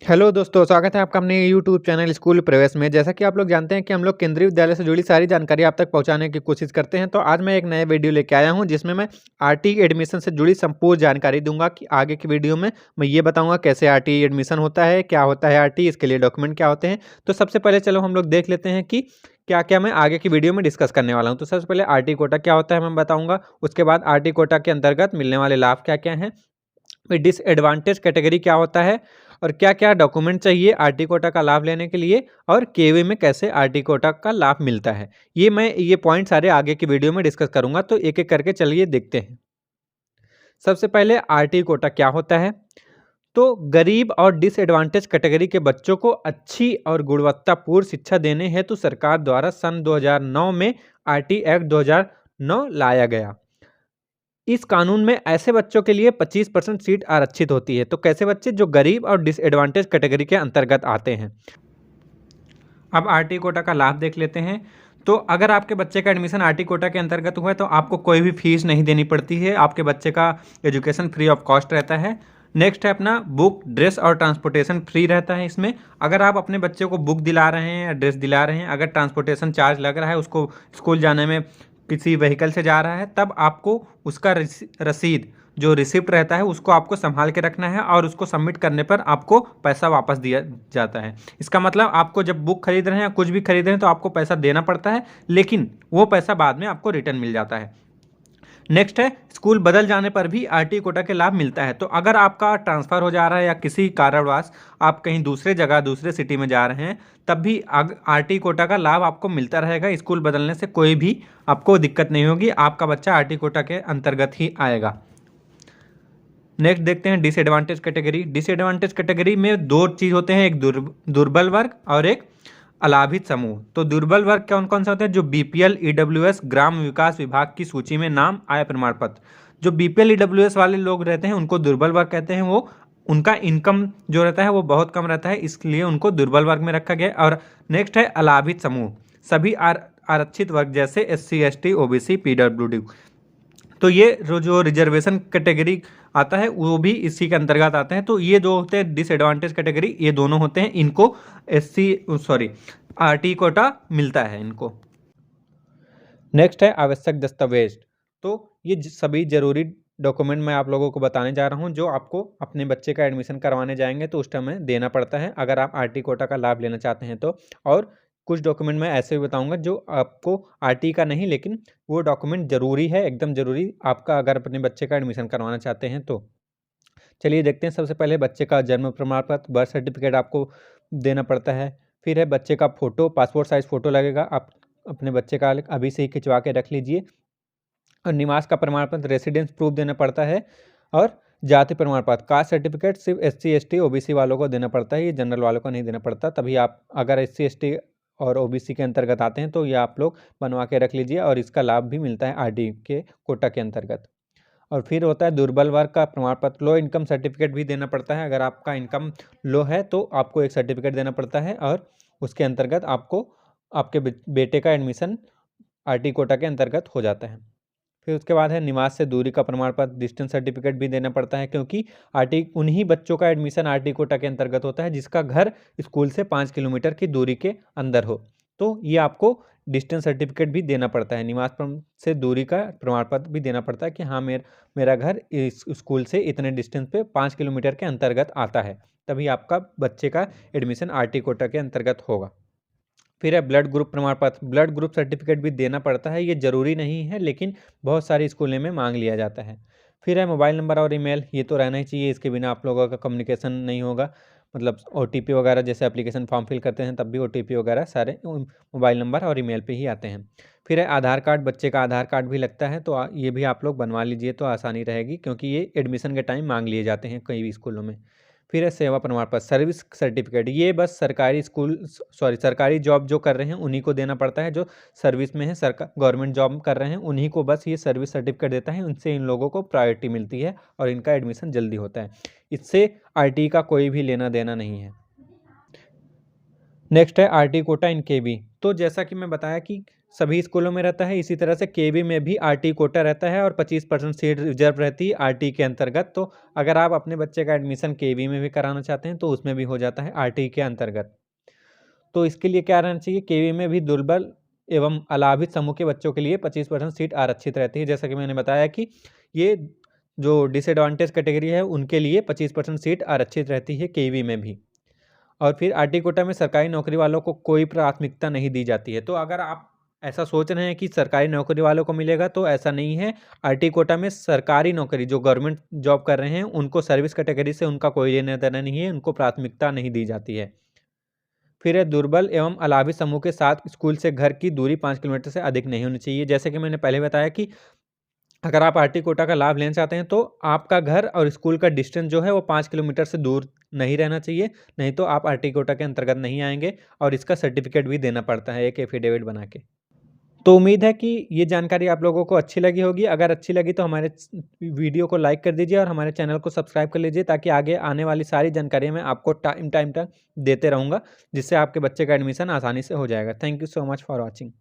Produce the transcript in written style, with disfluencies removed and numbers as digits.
Hello दोस्तों, स्वागत है आपका अपने यूट्यूब चैनल स्कूल प्रवेश में। जैसा कि आप लोग जानते हैं कि हम लोग केंद्रीय विद्यालय से जुड़ी सारी जानकारी आप तक पहुंचाने की कोशिश करते हैं। तो आज मैं एक नए वीडियो लेके आया हूं जिसमें मैं आरटी एडमिशन से जुड़ी संपूर्ण जानकारी दूंगा कि आगे की वीडियो में मैं ये बताऊंगा कैसे आरटी एडमिशन होता है, क्या होता है आरटी, इसके लिए डॉक्यूमेंट क्या होते हैं। तो सबसे पहले चलो हम लोग देख लेते हैं कि क्या क्या मैं आगे की वीडियो में डिस्कस करने वाला हूँ। तो सबसे पहले आरटी कोटा क्या होता है मैं बताऊँगा। उसके बाद आरटी कोटा के अंतर्गत मिलने वाले लाभ क्या क्या हैं, डिसएडवांटेज कैटेगरी क्या होता है और क्या क्या डॉक्यूमेंट चाहिए आरटी कोटा का लाभ लेने के लिए, और केवी में कैसे आरटी कोटा का लाभ मिलता है। ये पॉइंट सारे आगे की वीडियो में डिस्कस करूंगा। तो एक एक करके चलिए देखते हैं। सबसे पहले आरटी कोटा क्या होता है। तो गरीब और डिसएडवांटेज कैटेगरी के बच्चों को अच्छी और गुणवत्तापूर्ण शिक्षा देने हेतु सरकार द्वारा सन 2009 में आरटी एक्ट 2009 लाया गया। इस कानून में ऐसे बच्चों के लिए 25% सीट आरक्षित होती है। तो कैसे बच्चे जो गरीब और डिसएडवांटेज कैटेगरी के अंतर्गत आते हैं। अब आरटी कोटा का लाभ देख लेते हैं। तो अगर आपके बच्चे का एडमिशन आरटी कोटा के अंतर्गत हुआ है तो आपको कोई भी फीस नहीं देनी पड़ती है। आपके बच्चे का एजुकेशन फ्री ऑफ कॉस्ट रहता है। नेक्स्ट है अपना बुक, ड्रेस और ट्रांसपोर्टेशन फ्री रहता है इसमें। अगर आप अपने बच्चे को बुक दिला रहे हैं या ड्रेस दिला रहे हैं, अगर ट्रांसपोर्टेशन चार्ज लग रहा है, उसको स्कूल जाने में किसी व्हीकल से जा रहा है, तब आपको उसका रसीद जो रिसिप्ट रहता है उसको आपको संभाल के रखना है और उसको सबमिट करने पर आपको पैसा वापस दिया जाता है। इसका मतलब आपको जब बुक खरीद रहे हैं या कुछ भी खरीद रहे हैं तो आपको पैसा देना पड़ता है, लेकिन वो पैसा बाद में आपको रिटर्न मिल जाता है। नेक्स्ट है स्कूल बदल जाने पर भी आरटी कोटा के लाभ मिलता है। तो अगर आपका ट्रांसफर हो जा रहा है या किसी कारणवश आप कहीं दूसरे जगह दूसरे सिटी में जा रहे हैं, तब भी आरटी कोटा का लाभ आपको मिलता रहेगा। स्कूल बदलने से कोई भी आपको दिक्कत नहीं होगी, आपका बच्चा आरटी कोटा के अंतर्गत ही आएगा। नेक्स्ट देखते हैं डिसएडवांटेज कैटेगरी। डिसएडवांटेज कैटेगरी में दो चीज होते हैं, एक दुर्बल वर्ग और एक अलाभित समूह। तो दुर्बल वर्ग कौन कौन से होते हैं? जो बीपीएल ईडब्ल्यूएस ग्राम विकास विभाग की सूची में नाम आय प्रमाण पत्र। जो बीपीएल ईडब्ल्यूएस वाले लोग रहते हैं उनको दुर्बल वर्ग कहते हैं। वो उनका इनकम जो रहता है वो बहुत कम रहता है, इसलिए उनको दुर्बल वर्ग में रखा गया। और नेक्स्ट है अलाभित समूह, सभी आरक्षित वर्ग जैसे एससी एसटी ओबीसी पीडब्ल्यूडी। तो ये जो रिजर्वेशन कैटेगरी आता है वो भी इसी के अंतर्गत आते हैं। तो ये जो होते हैं डिसएडवांटेज कैटेगरी, ये दोनों होते हैं, इनको आरटी कोटा मिलता है इनको। नेक्स्ट है आवश्यक दस्तावेज। तो ये सभी जरूरी डॉक्यूमेंट मैं आप लोगों को बताने जा रहा हूँ जो आपको अपने बच्चे का एडमिशन करवाने जाएंगे तो उस टाइम में देना पड़ता है अगर आप आरटी कोटा का लाभ लेना चाहते हैं तो। और कुछ डॉक्यूमेंट मैं ऐसे भी बताऊंगा जो आपको आरटी का नहीं, लेकिन वो डॉक्यूमेंट जरूरी है, एकदम जरूरी आपका अगर अपने बच्चे का एडमिशन करवाना चाहते हैं तो। चलिए देखते हैं। सबसे पहले बच्चे का जन्म प्रमाण पत्र, बर्थ सर्टिफिकेट आपको देना पड़ता है। फिर है बच्चे का फोटो, पासपोर्ट साइज फोटो लगेगा, आप अपने बच्चे का अभी से ही खिंचवा के रख लीजिए। और निवास का प्रमाण पत्र, रेसिडेंस प्रूफ देना पड़ता है। और जाति प्रमाण पत्र, कास्ट सर्टिफिकेट सिर्फ एससी एसटी ओबीसी वालों को देना पड़ता है, ये जनरल वालों को नहीं देना पड़ता। तभी आप अगर एससी एसटी और ओबीसी के अंतर्गत आते हैं तो ये आप लोग बनवा के रख लीजिए और इसका लाभ भी मिलता है आरडी के कोटा के अंतर्गत। और फिर होता है दुर्बल वर्ग का प्रमाण पत्र, लो इनकम सर्टिफिकेट भी देना पड़ता है। अगर आपका इनकम लो है तो आपको एक सर्टिफिकेट देना पड़ता है और उसके अंतर्गत आपको आपके बेटे का एडमिशन आरटी कोटा के अंतर्गत हो जाता है। फिर उसके बाद है निवास से दूरी का प्रमाण पत्र, डिस्टेंस सर्टिफिकेट भी देना पड़ता है, क्योंकि आरटी उन्हीं बच्चों का एडमिशन आरटी कोटा के अंतर्गत होता है जिसका घर स्कूल से 5 किलोमीटर की दूरी के अंदर हो। तो ये आपको डिस्टेंस सर्टिफिकेट भी देना पड़ता है, निवास से दूरी का प्रमाण पत्र भी देना पड़ता है कि हाँ मेरा घर इस स्कूल से इतने डिस्टेंस पे 5 किलोमीटर के अंतर्गत आता है, तभी आपका बच्चे का एडमिशन आरटी कोटा के अंतर्गत होगा। फिर है ब्लड ग्रुप प्रमाण पत्र, ब्लड ग्रुप सर्टिफिकेट भी देना पड़ता है। ये जरूरी नहीं है लेकिन बहुत सारे स्कूलों में मांग लिया जाता है। फिर है मोबाइल नंबर और ईमेल, ये तो रहना ही चाहिए, इसके बिना आप लोगों का कम्युनिकेशन नहीं होगा। मतलब ओटीपी वगैरह जैसे एप्लीकेशन फॉर्म फिल करते हैं तब भी ओटीपी वगैरह सारे मोबाइल नंबर और ईमेल पे ही आते हैं। फिर है आधार कार्ड, बच्चे का आधार कार्ड भी लगता है, तो ये भी आप लोग बनवा लीजिए तो आसानी रहेगी, क्योंकि ये एडमिशन के टाइम मांग लिए जाते हैं कई भी स्कूलों में। फिर है सेवा प्रमाण पत्र, सर्विस सर्टिफिकेट, ये बस सरकारी सरकारी जॉब जो कर रहे हैं उन्हीं को देना पड़ता है। जो सर्विस में है, सरकार गवर्नमेंट जॉब कर रहे हैं उन्हीं को बस ये सर्विस सर्टिफिकेट देता है, उनसे इन लोगों को प्रायोरिटी मिलती है और इनका एडमिशन जल्दी होता है। इससे आरटी का कोई भी लेना देना नहीं है। नेक्स्ट है आरटी कोटा इन केवी। तो जैसा कि मैं बताया कि सभी स्कूलों में रहता है। इसी तरह से केवी में भी आरटी कोटा रहता है और 25% सीट रिजर्व रहती है आरटी के अंतर्गत। तो अगर आप अपने बच्चे का एडमिशन केवी में भी कराना चाहते हैं तो उसमें भी हो जाता है आरटी के अंतर्गत। तो इसके लिए क्या रहना चाहिए, केवी में भी दुर्बल एवं अलाभित समूह के बच्चों के लिए 25% सीट आरक्षित रहती है। जैसा कि मैंने बताया कि ये जो डिसएडवांटेज कैटेगरी है उनके लिए 25% सीट आरक्षित रहती है केवी में भी। और फिर आरटी कोटा में सरकारी नौकरी वालों को कोई प्राथमिकता नहीं दी जाती है। तो अगर आप ऐसा सोच रहे हैं कि सरकारी नौकरी वालों को मिलेगा, तो ऐसा नहीं है। आरटी कोटा में सरकारी नौकरी जो गवर्नमेंट जॉब कर रहे हैं उनको सर्विस कैटेगरी से उनका कोई लेना देना नहीं है, उनको प्राथमिकता नहीं दी जाती है। फिर है दुर्बल एवं अलाभित समूह के साथ स्कूल से घर की दूरी 5 किलोमीटर से अधिक नहीं होनी चाहिए। जैसे कि मैंने पहले बताया कि अगर आप आरटी कोटा का लाभ लेना चाहते हैं तो आपका घर और स्कूल का डिस्टेंस जो है वो 5 किलोमीटर से दूर नहीं रहना चाहिए, नहीं तो आप आरटी कोटा के अंतर्गत नहीं आएंगे और इसका सर्टिफिकेट भी देना पड़ता है, एक एफिडेविट बना के। तो उम्मीद है कि ये जानकारी आप लोगों को अच्छी लगी होगी। अगर अच्छी लगी तो हमारे वीडियो को लाइक कर दीजिए और हमारे चैनल को सब्सक्राइब कर लीजिए, ताकि आगे आने वाली सारी जानकारियाँ मैं आपको टाइम टाइम तक देते रहूँगा, जिससे आपके बच्चे का एडमिशन आसानी से हो जाएगा। Thank you so much for watching.